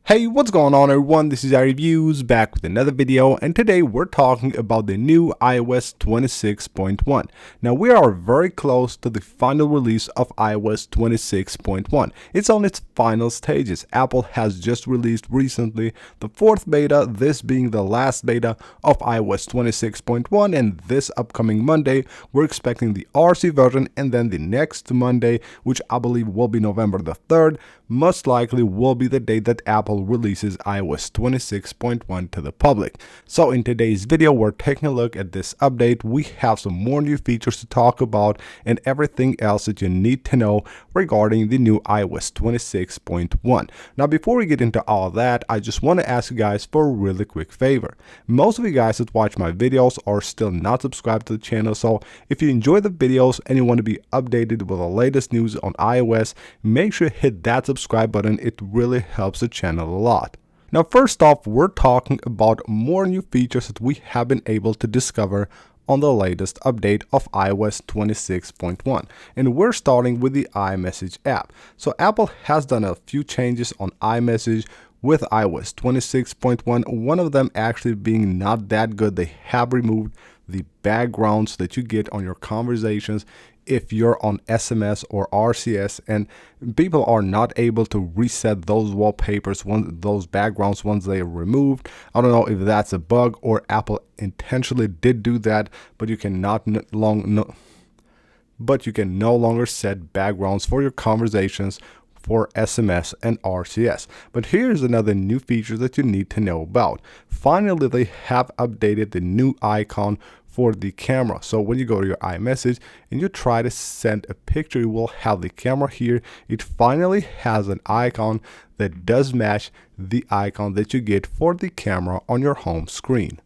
Hey, what's going on everyone, this is iReviews back with another video, and today we're talking about the new iOS 26.1. Now we are very close to the final release of iOS 26.1. It's on its final stages. Apple has just released recently the 4th beta, this being the last beta of iOS 26.1, and this upcoming Monday we're expecting the RC version, and then the next Monday, which I believe will be November the 3rd, most likely will be the day that Apple releases iOS 26.1 to the public. So in today's video, we're taking a look at this update. We have some more new features to talk about and everything else that you need to know regarding the new iOS 26.1. Now, before we get into all that, I just want to ask you guys for a really quick favor. Most of you guys that watch my videos are still not subscribed to the channel, so if you enjoy the videos and you want to be updated with the latest news on iOS, make sure to hit that subscribe button. It really helps the channel a lot. Now, first off, we're talking about more new features that we have been able to discover on the latest update of iOS 26.1, and we're starting with the iMessage app. So Apple has done a few changes on iMessage with iOS 26.1, one of them actually being not that good. They have removed the backgrounds that you get on your conversations if you're on SMS or RCS, and people are not able to reset those wallpapers, those backgrounds, once they are removed. I don't know if that's a bug or Apple intentionally did do that, but you can no longer set backgrounds for your conversations for SMS and RCS. But here's another new feature that you need to know about. Finally, they have updated the new icon for the camera. So when you go to your iMessage and you try to send a picture, you will have the camera here. It finally has an icon that does match the icon that you get for the camera on your home screen.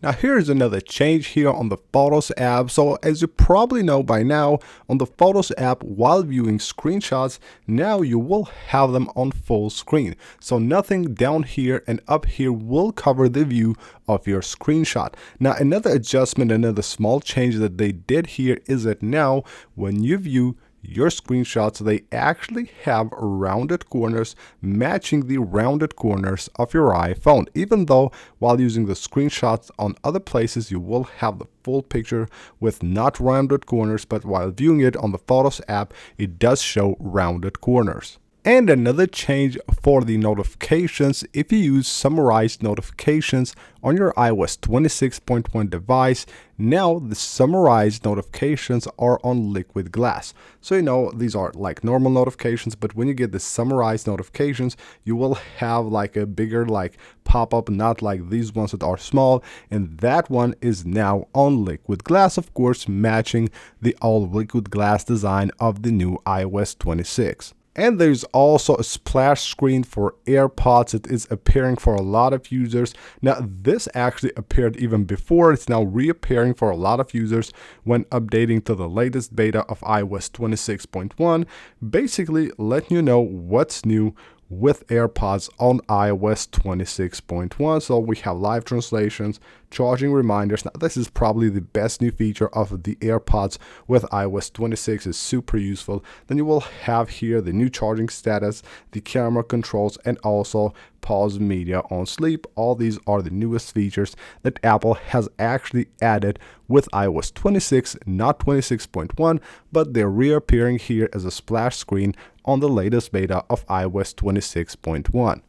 Now here's another change here on the Photos app. So as you probably know by now, on the Photos app, while viewing screenshots, now you will have them on full screen. So nothing down here and up here will cover the view of your screenshot. Now another adjustment, another small change that they did here is that now when you view your screenshots, they actually have rounded corners matching the rounded corners of your iPhone, even though while using the screenshots on other places you will have the full picture with not rounded corners, but while viewing it on the Photos app it does show rounded corners. And another change for the notifications: if you use summarized notifications on your iOS 26.1 device, now the summarized notifications are on liquid glass. So you know, these are like normal notifications, but when you get the summarized notifications, you will have like a bigger like pop-up, not like these ones that are small, and that one is now on liquid glass, of course matching the all liquid glass design of the new iOS 26. And there's also a splash screen for AirPods. It is appearing for a lot of users. Now this actually appeared even before. It's now reappearing for a lot of users when updating to the latest beta of iOS 26.1, basically letting you know what's new with AirPods on iOS 26.1. So we have live translations, charging reminders. Now this is probably the best new feature of the AirPods with iOS 26. Is super useful. Then you will have here the new charging status, the camera controls, and also pause media on sleep. All these are the newest features that Apple has actually added with iOS 26, not 26.1, but they're reappearing here as a splash screen on the latest beta of iOS 26.1.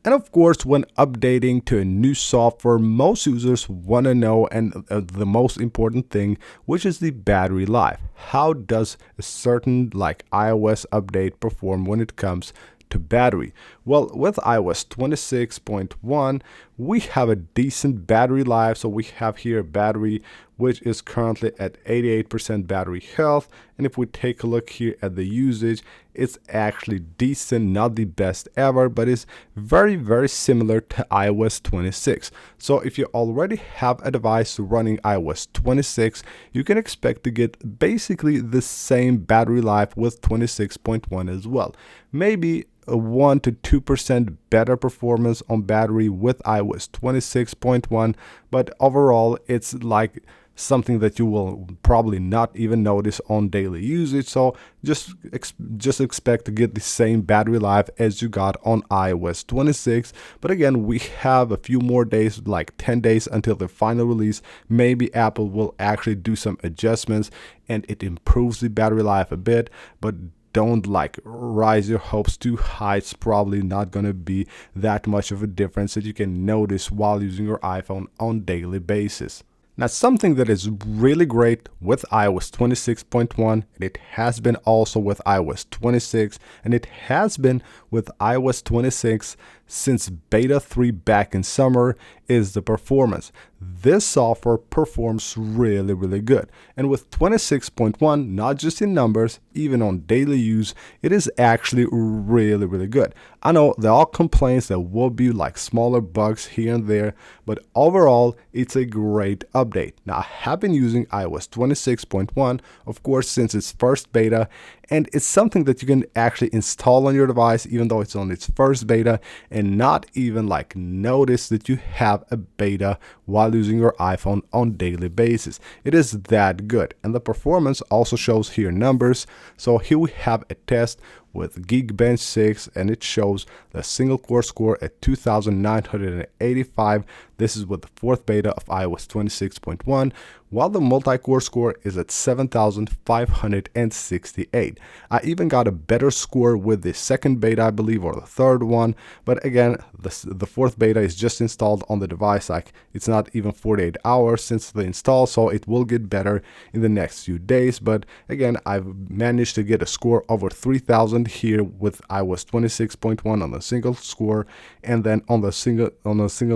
And of course, when updating to a new software, most users want to know, and the most important thing, which is the battery life. How does a certain like iOS update perform when it comes to battery? Well, with iOS 26.1, we have a decent battery life. So we have here a battery which is currently at 88% battery health, and if we take a look here at the usage, it's actually decent, not the best ever, but it's very similar to iOS 26. So if you already have a device running iOS 26, you can expect to get basically the same battery life with 26.1 as well. Maybe a 1 to 2% better performance on battery with iOS 26.1, but overall it's like something that you will probably not even notice on daily usage. So just expect to get the same battery life as you got on iOS 26. But again, we have a few more days, like 10 days until the final release. Maybe Apple will actually do some adjustments and it improves the battery life a bit, but don't like rise your hopes too high. It's probably not going to be that much of a difference that you can notice while using your iPhone on daily basis. Now, something that is really great with iOS 26.1, and it has been also with iOS 26, and it has been with iOS 26 since beta 3 back in summer, is the performance. This software performs really good. And with 26.1, not just in numbers, even on daily use, it is actually really good. I know there are complaints, there will be like smaller bugs here and there, but overall, it's a great update. Now, I have been using iOS 26.1, of course, since its first beta, and it's something that you can actually install on your device, even though it's on its first beta, and not even like notice that you have a beta while using your iPhone on daily basis. It is that good, and the performance also shows here numbers. So here we have a test with Geekbench 6, and it shows the single core score at 2,985. This is with the fourth beta of iOS 26.1, while the multi-core score is at 7,568. I even got a better score with the second beta, I believe, or the third one, but again, the fourth beta is just installed on the device. Like, it's not even 48 hours since the install, so it will get better in the next few days. But again, I've managed to get a score over 3,000 here with iOS 26.1 on the single score, and then on the single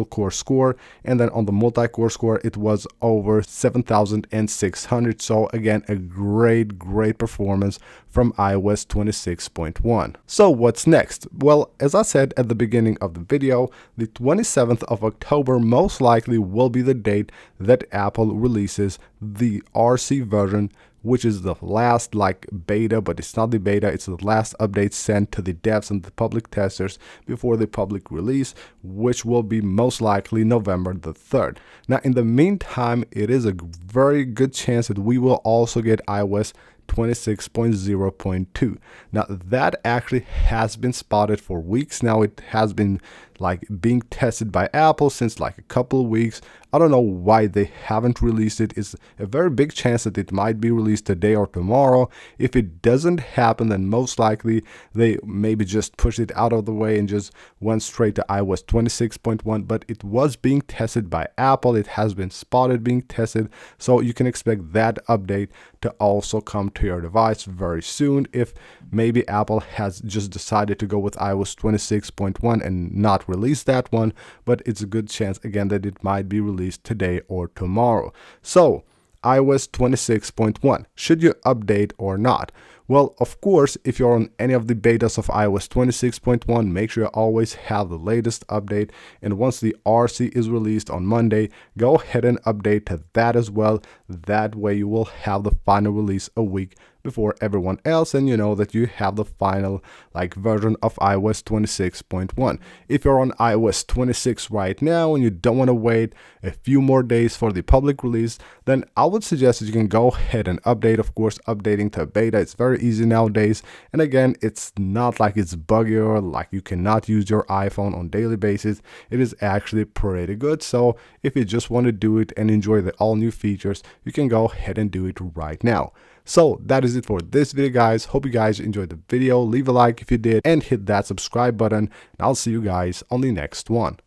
core score, and then on the multi-core score it was over 7,600. So again, a great performance from iOS 26.1. So what's next? Well, as I said at the beginning of the video, the 27th of October most likely will be the date that Apple releases the RC version, which is the last like beta, but it's not the beta, it's the last update sent to the devs and the public testers before the public release, which will be most likely November the 3rd. Now, in the meantime, it is a very good chance that we will also get iOS 26.0.2. Now, that actually has been spotted for weeks now. It has been like being tested by Apple since like a couple of weeks. I don't know why they haven't released it. It's a very big chance that it might be released today or tomorrow. If it doesn't happen, then most likely they maybe just pushed it out of the way and just went straight to iOS 26.1. But it was being tested by Apple. It has been spotted being tested. So you can expect that update to also come to your device very soon, if maybe Apple has just decided to go with iOS 26.1 and not release that one. But it's a good chance again that it might be released today or tomorrow. So iOS 26.1, should you update or not? Well, of course, if you're on any of the betas of iOS 26.1, make sure you always have the latest update. And once the RC is released on Monday, go ahead and update to that as well. That way you will have the final release a week before everyone else, and you know that you have the final like version of iOS 26.1. If you're on iOS 26 right now and you don't want to wait a few more days for the public release, then I would suggest that you can go ahead and update. Of course, updating to beta, it's very easy nowadays, and again, it's not like it's buggy or like you cannot use your iPhone on daily basis. It is actually pretty good. So if you just want to do it and enjoy the all new features, you can go ahead and do it right now. So that is it for this video, guys. Hope you guys enjoyed the video. Leave a like if you did and hit that subscribe button, and I'll see you guys on the next one.